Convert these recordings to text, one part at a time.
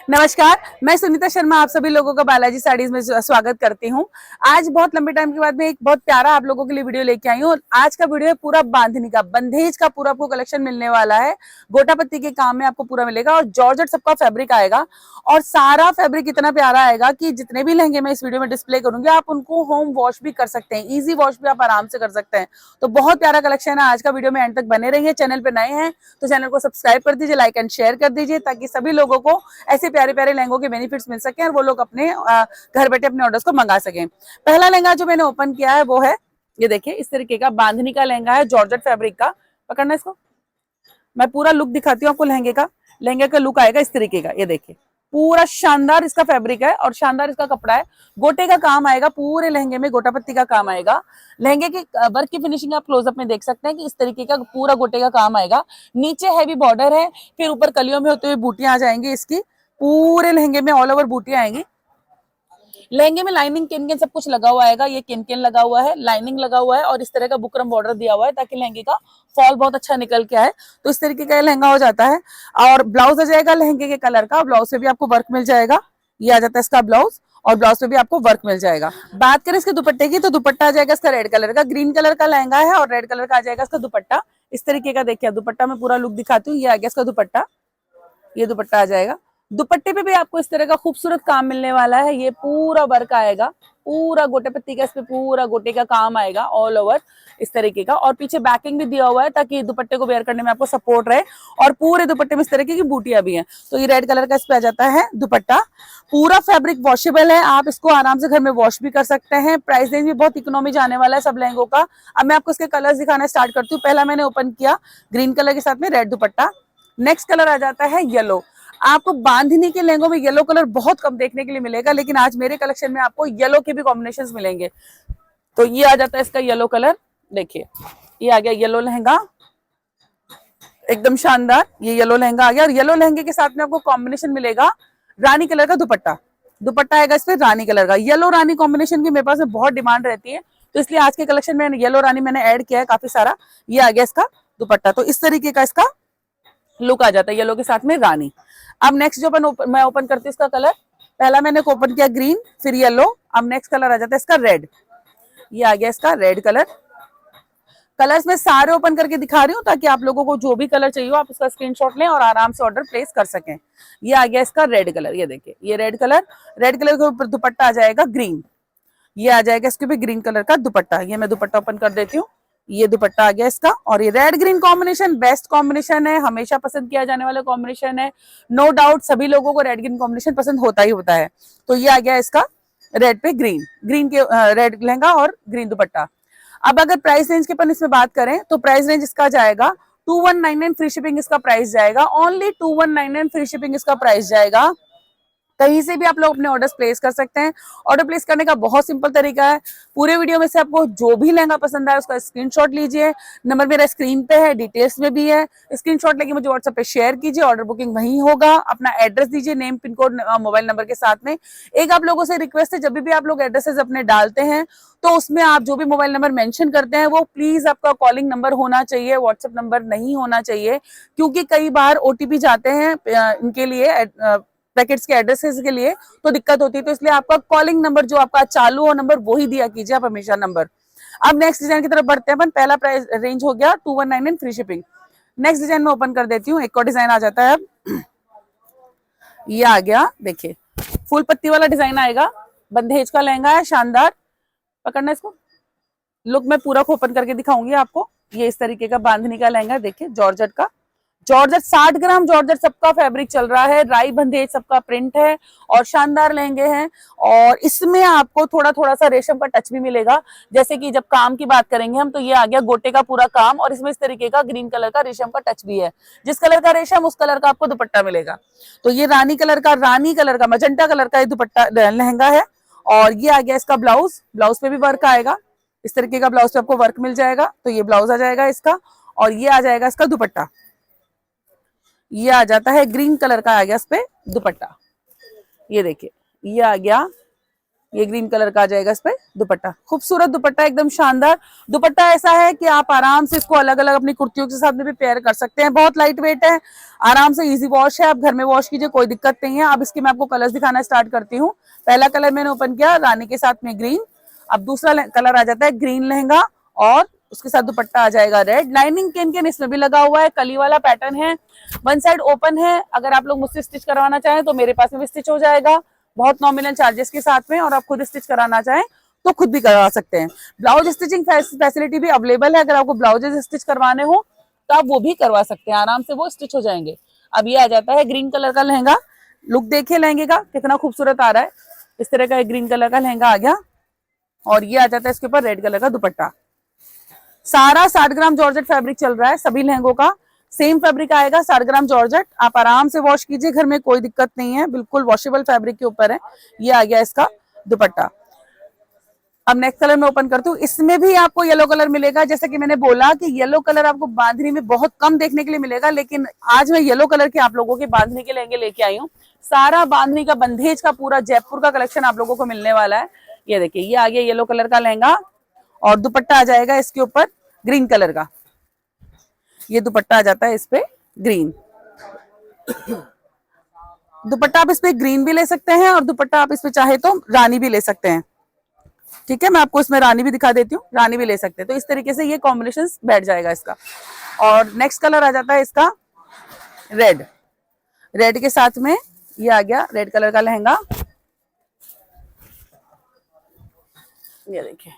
नमस्कार, मैं सुनीता शर्मा आप सभी लोगों का बालाजी साड़ीज में स्वागत करती हूँ। आज बहुत लंबे टाइम के बाद में एक बहुत प्यारा आप लोगों के लिए वीडियो लेके आई हूँ। आज का वीडियो है पूरा बांधनी का, बंधेज का पूरा आपको कलेक्शन मिलने वाला है। गोटा पत्ती के काम में आपको पूरा मिलेगा और जॉर्जेट सबका फैब्रिक आएगा और सारा फैब्रिक इतना प्यारा आएगा कि जितने भी लहंगे मैं इस वीडियो में डिस्प्ले करूंगी आप उनको होम वॉश भी कर सकते हैं, इजी वॉश भी आप आराम से कर सकते हैं। तो बहुत प्यारा कलेक्शन है आज का, वीडियो में एंड तक बने रहिए। चैनल पे नए हैं तो चैनल को सब्सक्राइब कर दीजिए, लाइक एंड शेयर कर दीजिए ताकि सभी लोगों को ऐसे प्यारे प्यारे लहंगों के बेनिफिट्स मिल सके और वो लोग अपने घर बैठे अपने ऑर्डर्स को मंगा सकें। पहला लहंगा जो मैंने ओपन किया है वो है, ये देखिए इस तरीके का बांधनी का लहंगा है, जॉर्जेट फैब्रिक का। पकड़ना इसको, मैं पूरा लुक दिखाती हूँ आपको लहंगे का। लहंगे का लुक आएगा इस तरीके का, ये देखिए पूरा शानदार इसका फैब्रिक है और शानदार इसका कपड़ा है। गोटे का काम आएगा, पूरे लहंगे में गोटा पत्ती का काम आएगा। लहंगे की वर्क की फिनिशिंग आप क्लोजअप में देख सकते हैं कि इस तरीके का पूरा गोटे का काम आएगा। नीचे हैवी बॉर्डर है, फिर ऊपर कलियों में होते हुए बूटियां आ जाएंगी इसकी, पूरे लहंगे में ऑल ओवर बूटियां आएंगी। लहंगे में लाइनिंग किन किन सब कुछ लगा हुआ आएगा, ये किन किन लगा हुआ है, लाइनिंग लगा हुआ है और इस तरह का बुकरम बॉर्डर दिया हुआ है ताकि लहंगे का फॉल बहुत अच्छा निकल के आए। तो इस तरीके का लहंगा हो जाता है और ब्लाउज आ जाएगा लहंगे के कलर का। ब्लाउज पे भी आपको वर्क मिल जाएगा, ये आ जाता है इसका ब्लाउज और ब्लाउज पे भी आपको वर्क मिल जाएगा। बात करें इसके दुपट्टे की तो दुपट्टा आ जाएगा इसका रेड कलर का, ग्रीन कलर का लहंगा है और रेड कलर का आ जाएगा इसका दुपट्टा। इस तरीके का देखिए दुपट्टा में पूरा लुक दिखाती हूँ, ये आ गया इसका दुपट्टा, ये दुपट्टा आ जाएगा। दुपट्टे पे भी आपको इस तरह का खूबसूरत काम मिलने वाला है, ये पूरा वर्क आएगा, पूरा गोटे पत्ती का इस पे पूरा गोटे का काम आएगा ऑल ओवर इस तरीके का। और पीछे बैकिंग भी दिया हुआ है ताकि दुपट्टे को वेयर करने में आपको सपोर्ट रहे और पूरे दुपट्टे में इस तरीके की बूटियां भी हैं। तो ये रेड कलर का इस पे आ जाता है दुपट्टा। पूरा फैब्रिक वॉशेबल है, आप इसको आराम से घर में वॉश भी कर सकते हैं। प्राइस रेंज भी बहुत इकोनॉमी जाने वाला है सब लहंगों का। अब मैं आपको इसके कलर्स दिखाना स्टार्ट करती हूँ। पहला मैंने ओपन किया ग्रीन कलर के साथ में रेड दुपट्टा। नेक्स्ट कलर आ जाता है येलो। आपको बांधनी के लहंगों में येलो कलर बहुत कम देखने के लिए मिलेगा, लेकिन आज मेरे कलेक्शन में आपको येलो के भी कॉम्बिनेशंस मिलेंगे। तो ये आ जाता है इसका येलो कलर, देखिए ये आ गया येलो लहंगा, एकदम शानदार ये येलो लहंगा आ गया। और येलो लहंगे के साथ में आपको कॉम्बिनेशन मिलेगा रानी कलर का दुपट्टा। दुपट्टा आएगा इस पे रानी कलर का। येलो रानी कॉम्बिनेशन की मेरे पास में बहुत डिमांड रहती है, तो इसलिए आज के कलेक्शन में येलो रानी मैंने ऐड किया है काफी सारा। ये आ गया इसका दुपट्टा, तो इस तरीके का इसका लुक आ जाता है येलो के साथ में रानी। अब नेक्स्ट जो मैं ओपन करती हूँ इसका कलर, पहला मैंने ओपन किया ग्रीन, फिर येलो, अब नेक्स्ट कलर आ जाता है इसका रेड। ये आ गया इसका रेड कलर। कलर्स मैं सारे ओपन करके दिखा रही हूँ ताकि आप लोगों को जो भी कलर चाहिए आप उसका स्क्रीनशॉट लें और आराम से ऑर्डर प्लेस कर सकें। ये आ गया इसका रेड कलर, ये देखिए ये रेड कलर के ऊपर दुपट्टा आ जाएगा ग्रीन। ये आ जाएगा इसके भी ग्रीन कलर का दुपट्टा। ये मैं दुपट्टा ओपन कर देती हूँ, ये दुपट्टा आ गया इसका। और ये red green combination best combination है, हमेशा पसंद किया जाने वाला कॉम्बिनेशन है। नो डाउट सभी लोगों को रेड ग्रीन कॉम्बिनेशन पसंद होता ही होता है। तो ये आ गया इसका रेड पे ग्रीन, ग्रीन के रेड लहंगा और ग्रीन दुपट्टा। अब अगर प्राइस रेंज के अपन इसमें बात करें तो प्राइस रेंज इसका जाएगा 2199 फ्री शिपिंग इसका प्राइस जाएगा, ओनली 2199 फ्री शिपिंग इसका प्राइस जाएगा। कहीं से भी आप लोग अपने ऑर्डर्स प्लेस कर सकते हैं। ऑर्डर प्लेस करने का बहुत सिंपल तरीका है, पूरे वीडियो में से आपको जो भी लहंगा पसंद आए उसका स्क्रीनशॉट लीजिए, नंबर मेरा स्क्रीन पे है, डिटेल्स में भी है, स्क्रीनशॉट लेके मुझे व्हाट्सएप पे शेयर कीजिए, ऑर्डर बुकिंग वहीं होगा। अपना एड्रेस दीजिए, name pin code mobile number के साथ में। एक आप लोगों से रिक्वेस्ट है, जब भी आप लोग एड्रेसेस अपने डालते हैं तो उसमें आप जो भी मोबाइल नंबर मेंशन करते हैं वो प्लीज आपका कॉलिंग नंबर होना चाहिए, व्हाट्सएप नंबर नहीं होना चाहिए, क्योंकि कई बार ओटीपी जाते हैं इनके लिए पैकेट्स के एड्रेसेस के लिए, तो दिक्कत होती है। तो इसलिए आपका कॉलिंग नंबर जो आपका चालू हो नंबर वही दिया कीजिए आप हमेशा नंबर। अब नेक्स्ट डिजाइन की तरफ बढ़ते हैं अपन। पहला प्राइस रेंज हो गया 2199 फ्री शिपिंग। नेक्स्ट डिजाइन में ओपन कर देती हूँ, एक और डिजाइन आ जाता है। अब ये आ गया, देखिए फुल पत्ती वाला डिजाइन आएगा, बंदेज का लहंगा है शानदार। पकड़ना इसको, लुक मैं पूरा ओपन करके दिखाऊंगी आपको। ये इस तरीके का बांधनी का लहंगा, देखिए जॉर्जेट का, जॉर्जेट 60 ग्राम जॉर्जेट सबका फैब्रिक चल रहा है, राई बंदेज सबका प्रिंट है और शानदार लहंगे हैं। और इसमें आपको थोड़ा थोड़ा सा रेशम का टच भी मिलेगा, जैसे कि जब काम की बात करेंगे हम तो ये आ गया गोटे का पूरा काम और इसमें इस तरीके का ग्रीन कलर का रेशम का टच भी है। जिस कलर का रेशम उस कलर का आपको दुपट्टा मिलेगा। तो ये रानी कलर का मजेंटा कलर का ये दुपट्टा लहंगा है। और ये आ गया इसका ब्लाउज, ब्लाउज पे भी वर्क आएगा, इस तरीके का ब्लाउज पे आपको वर्क मिल जाएगा। तो ये ब्लाउज आ जाएगा इसका और ये आ जाएगा इसका दुपट्टा। ये आ जाता है ग्रीन कलर का, आ गया इस पे दुपट्टा, ये देखिए ये आ गया ये ग्रीन कलर का आ जाएगा इस पे दुपट्टा। खूबसूरत दुपट्टा, एकदम शानदार दुपट्टा। ऐसा है कि आप आराम से इसको अलग अलग अपनी कुर्तियों के साथ में भी पेयर कर सकते हैं। बहुत लाइट वेट है, आराम से इजी वॉश है, आप घर में वॉश कीजिए, कोई दिक्कत नहीं है। अब इसके मैं आपको कलर्स दिखाना स्टार्ट करती हूँ। पहला कलर मैंने ओपन किया रानी के साथ में ग्रीन। अब दूसरा कलर आ जाता है ग्रीन लहंगा और उसके साथ दुपट्टा आ जाएगा रेड। लाइनिंग केन केन इसमें भी लगा हुआ है, कली वाला पैटर्न है, वन साइड ओपन है। अगर आप लोग मुझसे स्टिच करवाना चाहें तो मेरे पास में भी स्टिच हो जाएगा, बहुत नॉमिनल चार्जेस के साथ में। और आप खुद स्टिच कराना चाहें तो खुद भी करवा सकते हैं। ब्लाउज स्टिचिंग फैसिलिटी भी अवेलेबल है, अगर आपको ब्लाउजेस स्टिच करवाने हो तो आप वो भी करवा सकते हैं, आराम से वो स्टिच हो जाएंगे। अब ये आ जाता है ग्रीन कलर का लहंगा। लुक देखिए लहंगे का कितना खूबसूरत आ रहा है। इस तरह का एक ग्रीन कलर का लहंगा आ गया और ये आ जाता है इसके ऊपर रेड कलर का दुपट्टा। सारा 60 ग्राम जॉर्जेट फैब्रिक चल रहा है, सभी लहंगों का सेम फैब्रिक आएगा 60 ग्राम जॉर्जेट। आप आराम से वॉश कीजिए घर में, कोई दिक्कत नहीं है, बिल्कुल वॉशेबल फैब्रिक के ऊपर है। ये आ गया इसका दुपट्टा। अब नेक्स्ट कलर मैं ओपन करती हूँ। इसमें भी आपको येलो कलर मिलेगा। जैसे कि मैंने बोला कि येलो कलर आपको बांधनी में बहुत कम देखने के लिए मिलेगा, लेकिन आज मैं येलो कलर के आप लोगों के बांधने के लहंगे लेके आई हूँ। सारा बांधनी का, बंधेज का, पूरा जयपुर का कलेक्शन आप लोगों को मिलने वाला है। ये देखिए ये आ गया येलो कलर का लहंगा और दुपट्टा आ जाएगा इसके ऊपर ग्रीन कलर का। ये दुपट्टा आ जाता है इस पे ग्रीन। दुपट्टा आप इस पे ग्रीन भी ले सकते हैं और दुपट्टा आप इस पे चाहे तो रानी भी ले सकते हैं। ठीक है, मैं आपको इसमें रानी भी दिखा देती हूँ, रानी भी ले सकते हैं। तो इस तरीके से ये कॉम्बिनेशन बैठ जाएगा इसका। और नेक्स्ट कलर आ जाता है इसका रेड। रेड के साथ में ये आ गया रेड कलर का लहंगा। ये देखिए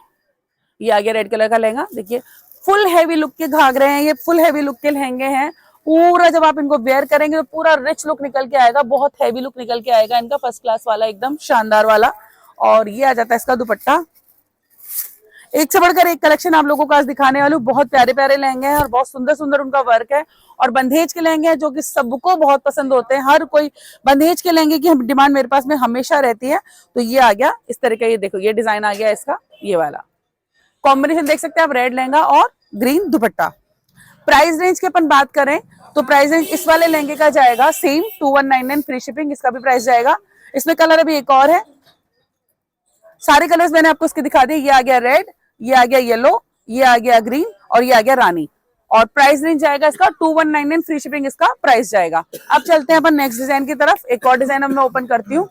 ये आ गया रेड कलर का लहंगा। देखिए फुल हैवी लुक के घाघरे हैं, ये फुल हैवी लुक के लहंगे हैं। पूरा जब आप इनको वेयर करेंगे तो पूरा रिच लुक निकल के आएगा, बहुत हैवी लुक निकल के आएगा इनका, फर्स्ट क्लास वाला, एकदम शानदार वाला। और ये आ जाता है इसका दुपट्टा। एक से बढ़कर एक कलेक्शन आप लोगों को आज दिखाने वाली हूँ। बहुत प्यारे प्यारे लहंगे हैं और बहुत सुंदर सुंदर उनका वर्क है। और बंधेज के लहंगे हैं जो कि सबको बहुत पसंद होते हैं। हर कोई बंधेज के लहंगे की डिमांड मेरे पास में हमेशा रहती है। तो ये आ गया इस तरह का, ये देखो ये डिजाइन आ गया इसका, ये वाला कॉम्बिनेशन देख सकते हैं आप, रेड लहंगा और ग्रीन दुपट्टा। प्राइस रेंज की अपन बात करें तो प्राइस रेंज इस वाले लहंगे का जाएगा सेम 2199 फ्री शिपिंग, इसका भी प्राइस जाएगा। इसमें कलर अभी एक और है, सारे कलर्स मैंने आपको इसके दिखा दिए। ये आ गया रेड, ये आ गया येलो, ये आ गया ग्रीन और ये आ गया रानी। और प्राइस रेंज जाएगा इसका 2199 फ्री शिपिंग, इसका प्राइस जाएगा। अब चलते हैं अपन नेक्स्ट डिजाइन की तरफ। एक और डिजाइन अब मैं ओपन करती हूँ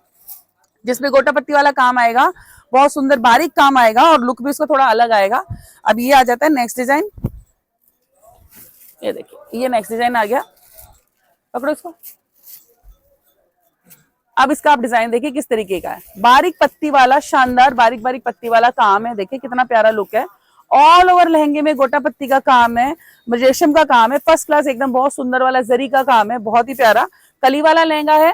जिसमें गोटा पत्ती वाला काम आएगा, बहुत सुंदर बारीक काम आएगा और लुक भी इसका थोड़ा अलग आएगा। अब ये आ जाता है नेक्स्ट डिजाइन। ये देखिए ये नेक्स्ट डिजाइन आ गया, पकड़ो इसको। अब इसका आप डिजाइन देखिए किस तरीके का है, बारीक पत्ती वाला, शानदार बारीक बारीक पत्ती वाला काम है। देखिए कितना प्यारा लुक है। ऑल ओवर लहंगे में गोटा पत्ती का काम है, रेशम का काम है, फर्स्ट क्लास एकदम, बहुत सुंदर वाला जरी का काम है, बहुत ही प्यारा। कली वाला लहंगा है,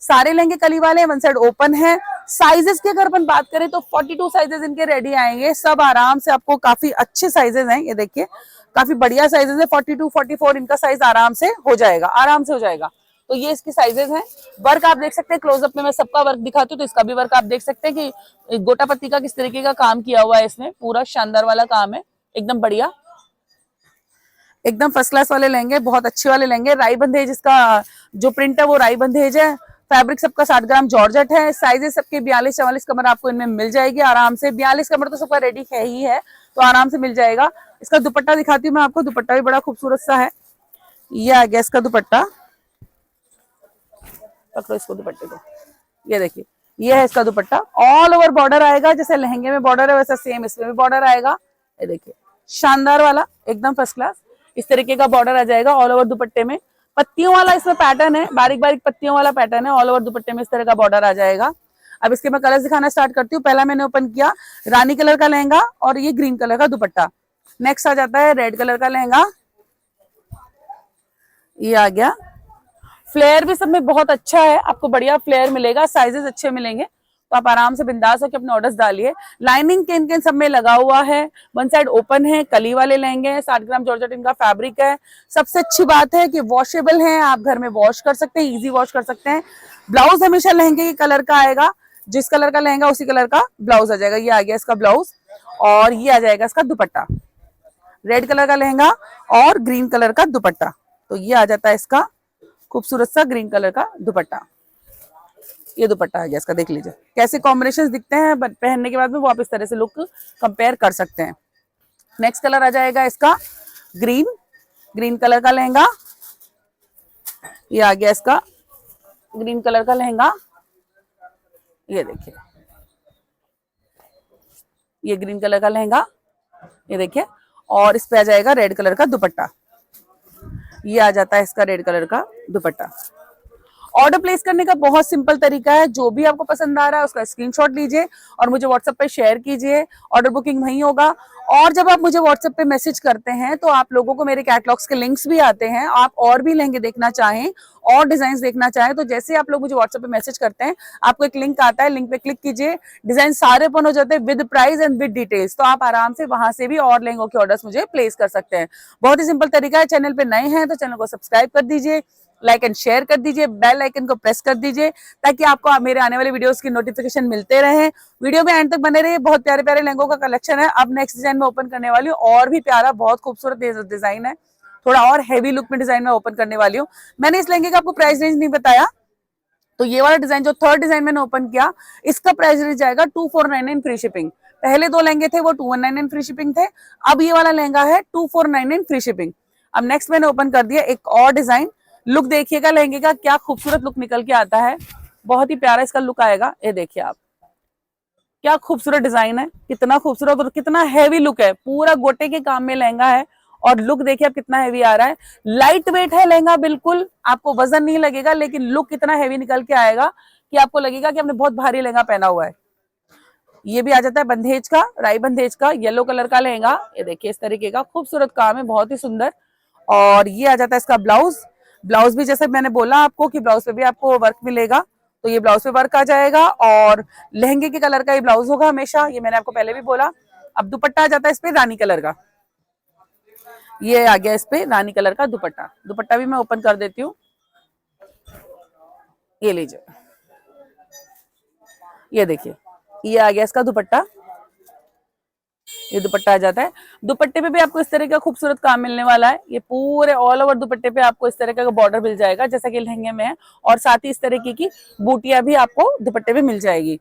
सारे लहंगे कली वाले, वन साइड ओपन है। साइजेस की अगर अपन बात करें तो 42 साइजेस इनके रेडी आएंगे, सब आराम से आपको काफी अच्छे साइजेस हैं। ये देखिए काफी बढ़िया साइजेस है, 42 44 इनका साइज आराम से हो जाएगा, आराम से हो जाएगा। तो ये इसके साइजेस हैं। वर्क आप देख सकते हैं, क्लोजअप में मैं सबका वर्क दिखाती हूँ तो इसका भी वर्क आप देख सकते हैं कि गोटा पत्ती का किस तरीके का काम किया हुआ है इसमें, पूरा शानदार वाला काम है, एकदम बढ़िया, एकदम फर्स्ट क्लास वाले लेंगे, बहुत अच्छे वाले लेंगे। राई बंधेज इसका जो प्रिंट है वो राई बंधेज है। फैब्रिक सबका 60 ग्राम जॉर्जेट है। साइजेस सबके 42 44 कमर आपको इनमें मिल जाएगी आराम से। 42 कमर तो सबका रेडी है ही है, तो आराम से मिल जाएगा। इसका दुपट्टा दिखाती हूँ मैं आपको, दुपट्टा भी बड़ा खूबसूरत सा है। ये आ गया इसका दुपट्टा, पकड़ो इसको दुपट्टे को, ये देखिए ये है इसका दुपट्टा। ऑल ओवर बॉर्डर आएगा, जैसे लहंगे में बॉर्डर है वैसा सेम इसमें भी बॉर्डर आएगा। ये देखिए शानदार वाला, एकदम फर्स्ट क्लास, इस तरीके का बॉर्डर आ जाएगा ऑल ओवर दुपट्टे में। पत्तियों वाला इसमें पैटर्न है, बारीक बारीक पत्तियों वाला पैटर्न है, ऑल ओवर दुपट्टे में इस तरह का बॉर्डर आ जाएगा। अब इसके मैं कलर्स दिखाना स्टार्ट करती हूँ। पहला मैंने ओपन किया रानी कलर का लहंगा और ये ग्रीन कलर का दुपट्टा। नेक्स्ट आ जाता है रेड कलर का लहंगा, ये आ गया। फ्लेयर भी सब में बहुत अच्छा है, आपको बढ़िया फ्लेयर मिलेगा, साइजेस अच्छे मिलेंगे, तो आप आराम से बिंदास होकर अपने ऑर्डर्स डालिए। लाइनिंग केन केन सब में लगा हुआ है, वन साइड ओपन है, कली वाले लहंगे हैं, 60 ग्राम जॉर्जेट इनका फैब्रिक है। सबसे अच्छी बात है कि वॉशेबल है, आप घर में वॉश कर सकते हैं, इजी वॉश कर सकते हैं। ब्लाउज हमेशा लहंगे के कलर का आएगा, जिस कलर का लहंगा उसी कलर का ब्लाउज आ जाएगा। ये आ गया इसका ब्लाउज और ये आ जाएगा इसका दुपट्टा, रेड कलर का लहंगा और ग्रीन कलर का दुपट्टा। तो ये आ जाता है इसका खूबसूरत सा ग्रीन कलर का दुपट्टा। ये दुपट्टा आ गया इसका, देख लीजिए कैसे कॉम्बिनेशन दिखते हैं, पहनने के बाद में वो आप इस तरह से लुक कंपेयर कर सकते हैं। नेक्स्ट कलर आ जाएगा इसका ग्रीन, ग्रीन कलर का लहंगा। ये आ गया इसका ग्रीन कलर का लहंगा, ये देखिए ये ग्रीन कलर का लहंगा, ये देखिए। और इस पे आ जाएगा रेड कलर का दुपट्टा, ये आ जाता है इसका रेड कलर का दुपट्टा। ऑर्डर प्लेस करने का बहुत सिंपल तरीका है, जो भी आपको पसंद आ रहा है उसका स्क्रीनशॉट लीजिए और मुझे व्हाट्सएप पे शेयर कीजिए, ऑर्डर बुकिंग वहीं होगा। और जब आप मुझे व्हाट्सएप पे मैसेज करते हैं तो आप लोगों को मेरे कैटलॉग्स के लिंक्स भी आते हैं। आप और भी लहंगे देखना चाहें और डिजाइन देखना चाहें तो जैसे आप लोग मुझे व्हाट्सएप पे मैसेज करते हैं आपको एक लिंक आता है, लिंक पे क्लिक कीजिए, डिजाइन सारे ओपन हो जाते हैं with price and with details. तो आप आराम से वहां से भी और लहंगों के ऑर्डर्स मुझे प्लेस कर सकते हैं। बहुत ही सिंपल तरीका है। चैनल पे नए हैं तो चैनल को सब्सक्राइब कर दीजिए, लाइक एंड शेयर कर दीजिए, बेल आइकन को प्रेस कर दीजिए ताकि आपको मेरे आने वाले वीडियोस की नोटिफिकेशन मिलते रहे। वीडियो में एंड तक बने रहिए, बहुत प्यारे प्यारे लहंगों का कलेक्शन है। अब नेक्स्ट डिजाइन में ओपन करने वाली हूँ और भी प्यारा बहुत खूबसूरत डिजाइन है, थोड़ा और हैवी लुक में डिजाइन में ओपन करने वाली हूँ। मैंने इस लहंगे का आपको प्राइस रेंज नहीं बताया, तो ये वाला डिजाइन जो थर्ड डिजाइन मैंने ओपन किया इसका प्राइस रेंज जाएगा 2499 फ्री शिपिंग। पहले दो लहंगे थे वो 2199 फ्री शिपिंग थे, अब ये वाला लहंगा है 2499 फ्री शिपिंग। अब नेक्स्ट मैंने ओपन कर दिया एक और डिजाइन। लुक देखिएगा लहंगे का, क्या खूबसूरत लुक निकल के आता है, बहुत ही प्यारा इसका लुक आएगा। ये देखिए आप, क्या खूबसूरत डिजाइन है, कितना खूबसूरत और कितना हैवी लुक है, पूरा गोटे के काम में लहंगा है। और लुक देखिए आप कितना हैवी आ रहा है, लाइट वेट है लहंगा, बिल्कुल आपको वजन नहीं लगेगा, लेकिन लुक कितना हैवी निकल के आएगा कि आपको लगेगा कि आपने बहुत भारी लहंगा पहना हुआ है। ये भी आ जाता है बंदेज का, राई बंदेज का येलो कलर का लहंगा, ये देखिए इस तरीके का खूबसूरत काम है, बहुत ही सुंदर। और ये आ जाता है इसका ब्लाउज। ब्लाउज भी जैसे मैंने बोला आपको कि ब्लाउज पे भी आपको वर्क मिलेगा, तो ये ब्लाउज पे वर्क आ जाएगा और लहंगे के कलर का ये ब्लाउज होगा हमेशा, ये मैंने आपको पहले भी बोला। अब दुपट्टा आ जाता है इस पे रानी कलर का, ये आ गया इस पे रानी कलर का दुपट्टा। दुपट्टा भी मैं ओपन कर देती हूँ, ये लीजिए, ये देखिए ये आ गया इसका दुपट्टा, ये दुपट्टा आ जाता है। दुपट्टे पे भी आपको इस तरह का खूबसूरत काम मिलने वाला है, ये पूरे ऑल ओवर दुपट्टे पे आपको इस तरह का बॉर्डर मिल जाएगा जैसा कि लहंगे में है, और साथ ही इस तरीके की बूटियां भी आपको दुपट्टे पे मिल जाएगी।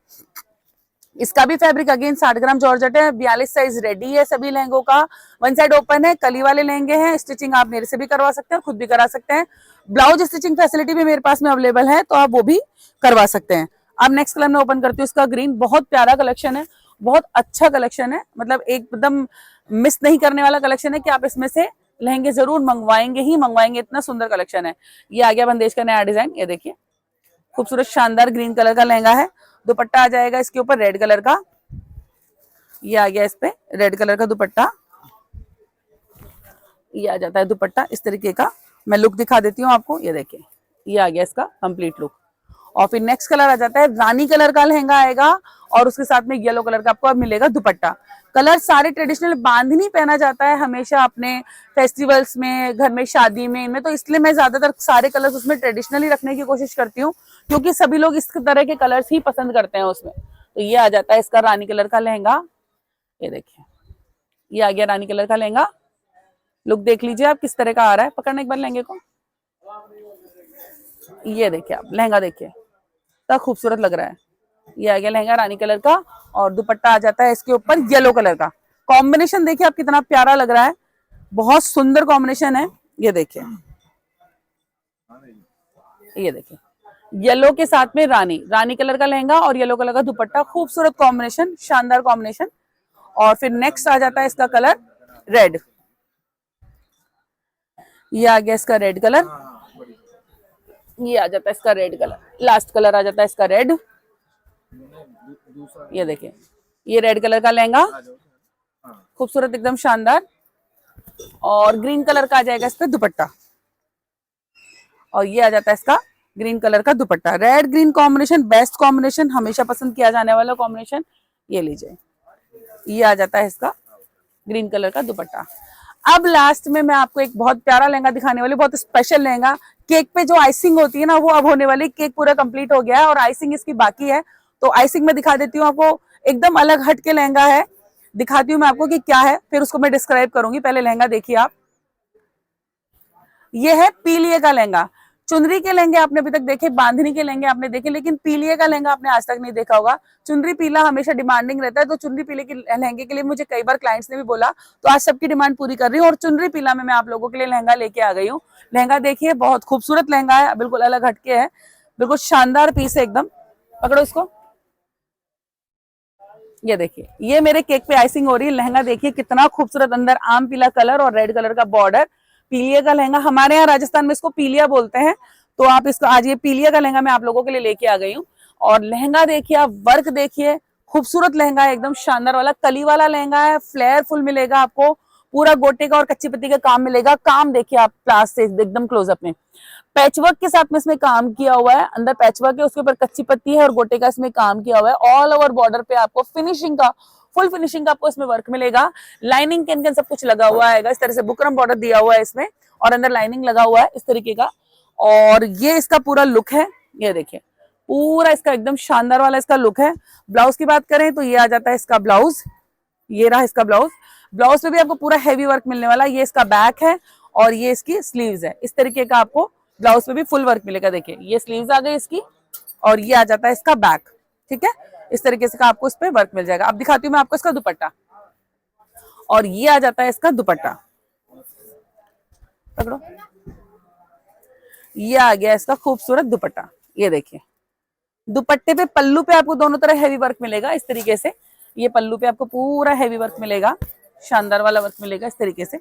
इसका भी फैब्रिक अगेन 60 ग्राम जॉर्जेट है, 42 साइज रेडी है सभी लहंगों का। वन साइड ओपन है, कली वाले लहंगे हैं, स्टिचिंग आप मेरे से भी करवा सकते हैं, खुद भी करा सकते हैं। ब्लाउज स्टिचिंग फैसिलिटी भी मेरे पास में अवेलेबल है, तो आप वो भी करवा सकते हैं। अब नेक्स्ट कलर में ओपन करती हूँ इसका ग्रीन, बहुत प्यारा कलेक्शन है, बहुत अच्छा कलेक्शन है, मतलब एकदम मिस नहीं करने वाला कलेक्शन है कि आप इसमें से लहंगे जरूर मंगवाएंगे ही मंगवाएंगे, इतना सुंदर कलेक्शन है। ये आ गया बंदेज का नया डिजाइन, ये देखिए खूबसूरत शानदार ग्रीन कलर का लहंगा है। दुपट्टा आ जाएगा इसके ऊपर रेड कलर का, ये आ गया इस पे रेड कलर का दुपट्टा, ये आ जाता है दुपट्टा इस तरीके का। मैं लुक दिखा देती हूँ आपको, ये देखिए ये आ गया इसका कंप्लीट लुक। और फिर नेक्स्ट कलर आ जाता है रानी कलर का लहंगा आएगा और उसके साथ में येलो कलर का आपको अब मिलेगा दुपट्टा। कलर सारे ट्रेडिशनल बांधनी पहना जाता है हमेशा अपने फेस्टिवल्स में, घर में, शादी में, इनमें, तो इसलिए मैं ज्यादातर सारे कलर्स उसमें ट्रेडिशनली रखने की कोशिश करती हूँ क्योंकि सभी लोग इस तरह के कलर्स ही पसंद करते हैं उसमें। तो ये आ जाता है इसका रानी कलर का लहंगा, ये देखिए ये आ गया रानी कलर का लहंगा। लुक देख लीजिए आप किस तरह का आ रहा है, पकड़ने एक बार लहंगे को, ये देखिए आप लहंगा देखिए कितना खूबसूरत लग रहा है। ये आ गया लहंगा रानी कलर का और दुपट्टा आ जाता है इसके ऊपर येलो कलर का। कॉम्बिनेशन देखिए आप कितना प्यारा लग रहा है, बहुत सुंदर कॉम्बिनेशन है। ये देखिए येलो के साथ में रानी कलर का लहंगा और येलो कलर का दुपट्टा, खूबसूरत कॉम्बिनेशन, शानदार कॉम्बिनेशन। और फिर नेक्स्ट आ जाता है इसका कलर रेड, ये आ गया इसका रेड कलर, ये आ जाता है इसका रेड कलर, लास्ट कलर आ जाता है इसका रेड। ये देखिए ये रेड कलर का लहंगा, खूबसूरत एकदम शानदार, और ग्रीन कलर का आ जाएगा इस पे दुपट्टा, और ये आ जाता है इसका ग्रीन कलर का दुपट्टा। Red green combination best combination, हमेशा पसंद किया जाने वाला कॉम्बिनेशन। ये लीजिए ये आ जाता है इसका ग्रीन कलर का दुपट्टा। अब लास्ट में मैं आपको एक बहुत प्यारा लहंगा दिखाने वाली, बहुत स्पेशल लहंगा। केक पे जो आइसिंग होती है ना वो अब होने वाली, केक पूरा कंप्लीट हो गया है और आइसिंग इसकी बाकी है, तो आइसिंग में दिखा देती हूँ आपको। एकदम अलग हट के लहंगा है, दिखाती हूँ मैं आपको कि क्या है, फिर उसको मैं डिस्क्राइब करूंगी। पहले लहंगा देखिए आप, ये है पीलिए का लहंगा। चुनरी के लहंगे आपने अभी तक देखे, बांधनी के लहंगे आपने देखे, लेकिन पीलिए का लहंगा आपने आज तक नहीं देखा होगा। चुनरी पीला हमेशा डिमांडिंग रहता है, तो चुनरी पीले के लहंगे के लिए मुझे कई बार क्लाइंट्स ने भी बोला, तो आज सबकी डिमांड पूरी कर रही हूँ। और चुनरी पीला में मैं आप लोगों के लिए लहंगा लेके आ गई हूँ। लहंगा देखिए, बहुत खूबसूरत लहंगा है, बिल्कुल अलग हटके है, बिल्कुल शानदार पीस है एकदम। पकड़ो इसको, ये देखिए, ये मेरे केक पे आइसिंग हो रही है। लहंगा देखिए कितना खूबसूरत, अंदर आम पीला कलर और रेड कलर का बॉर्डर। पीलिया का लहंगा, हमारे यहाँ राजस्थान में इसको पीलिया बोलते हैं, तो आप इसको आज ये पीलिया का लहंगा मैं आप लोगों के लिए लेके आ गई हूँ। और लहंगा देखिए आप, वर्क देखिए, खूबसूरत लहंगा है, एकदम शानदार वाला कली वाला लहंगा है। फ्लेयर फुल मिलेगा आपको, पूरा गोटे का और कच्ची पत्ती का काम मिलेगा। काम देखिए आप क्लास से एकदम क्लोजअप में, पैचवर्क के साथ में इसमें काम किया हुआ है। अंदर पैचवर्क है, उसके ऊपर कच्ची पत्ती है और गोटे का इसमें काम किया हुआ है। ऑल ओवर बॉर्डर पे आपको फिनिशिंग का, फुल फिनिशिंग का आपको इसमें वर्क मिलेगा। लाइनिंग के अंदर सब कुछ लगा हुआ है, इस तरह से बुकरम बॉर्डर दिया हुआ है इसमें, और अंदर लाइनिंग लगा हुआ है इस तरीके का। और ये इसका पूरा लुक है, ये देखिए पूरा इसका एकदम शानदार वाला इसका लुक है। ब्लाउज की बात करें तो ये आ जाता है इसका ब्लाउज, ये रहा इसका ब्लाउज। ब्लाउज पे भी आपको पूरा हैवी वर्क मिलने वाला, ये इसका बैक है और ये इसकी स्लीव्स है। इस तरीके का आपको ब्लाउज पे भी फुल वर्क मिलेगा। देखिए ये स्लीव्स आ गई इसकी, और ये आ जाता है इसका बैक। ठीक है, इस तरीके से का आपको इस पे वर्क मिल जाएगा। अब दिखाती हूँ मैं आपको इसका दुपट्टा, और ये आ जाता है इसका दुपट्टा। पकड़ो, ये आ गया इसका खूबसूरत दुपट्टा। ये देखिए, दुपट्टे पे, पल्लू पे आपको दोनों तरह हैवी वर्क मिलेगा इस तरीके से। ये पल्लू पे आपको पूरा हैवी वर्क मिलेगा, शानदार वाला वर्क मिलेगा इस तरीके से।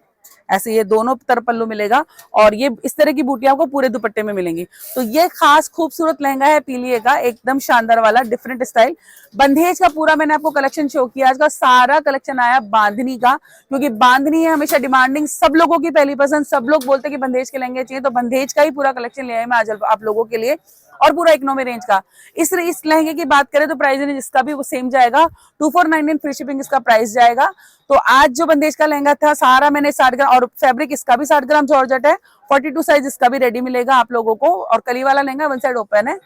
ऐसे ये दोनों तरफ पल्लू मिलेगा, और ये इस तरह की बूटियां आपको पूरे दुपट्टे में मिलेंगी। तो ये खास खूबसूरत लहंगा है पीलिए का, एकदम शानदार वाला डिफरेंट स्टाइल। बंधेज का पूरा मैंने आपको कलेक्शन शो किया। आज का सारा कलेक्शन आया बांधनी का, क्योंकि बांधनी है हमेशा डिमांडिंग, सब लोगों की पहली पसंद। सब लोग बोलते हैं कि बंधेज के लहंगे चाहिए, तो बंधेज का ही पूरा कलेक्शन ले आए मैं आज आप लोगों के लिए, और पूरा इकोनॉमी रेंज का। इस लहंगे की बात करें तो प्राइस रेंज इसका भी वो सेम जाएगा, 2499 फ्री शिपिंग इसका प्राइस जाएगा। तो आज जो बंदेज का लहंगा था सारा मैंने 60 ग्राम, और फैब्रिक इसका भी 60 ग्राम जॉर्जेट है। 42 साइज इसका भी रेडी मिलेगा आप लोगों को। और कली वाला लहंगा वन साइड ओपन है,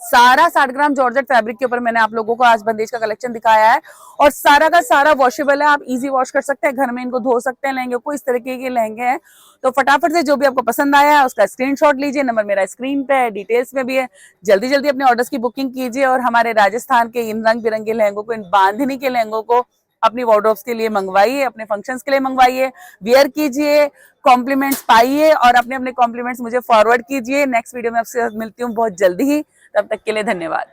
सारा 60 ग्राम जॉर्जेट फैब्रिक के ऊपर मैंने आप लोगों को आज बंदेज का कलेक्शन दिखाया है। और सारा का सारा वॉशेबल है, आप इजी वॉश कर सकते हैं, घर में इनको धो सकते हैं लहंगे को। इस तरीके के लहंगे हैं। तो फटाफट से जो भी आपको पसंद आया है उसका स्क्रीनशॉट लीजिए, नंबर मेरा स्क्रीन पे है, डिटेल्स में भी है। जल्दी जल्दी अपने ऑर्डर्स की बुकिंग कीजिए, और हमारे राजस्थान के इन रंग बिरंगे लहंगों को, इन बांधनी के लहंगों को अपनी वार्डरोब्स के लिए मंगवाइए, अपने फंक्शंस के लिए मंगवाइए, वियर कीजिए, कॉम्प्लीमेंट्स पाइए, और अपने अपने कॉम्प्लीमेंट्स मुझे फॉरवर्ड कीजिए। नेक्स्ट वीडियो में आपसे मिलती हूँ बहुत जल्दी ही, तब तक के लिए धन्यवाद।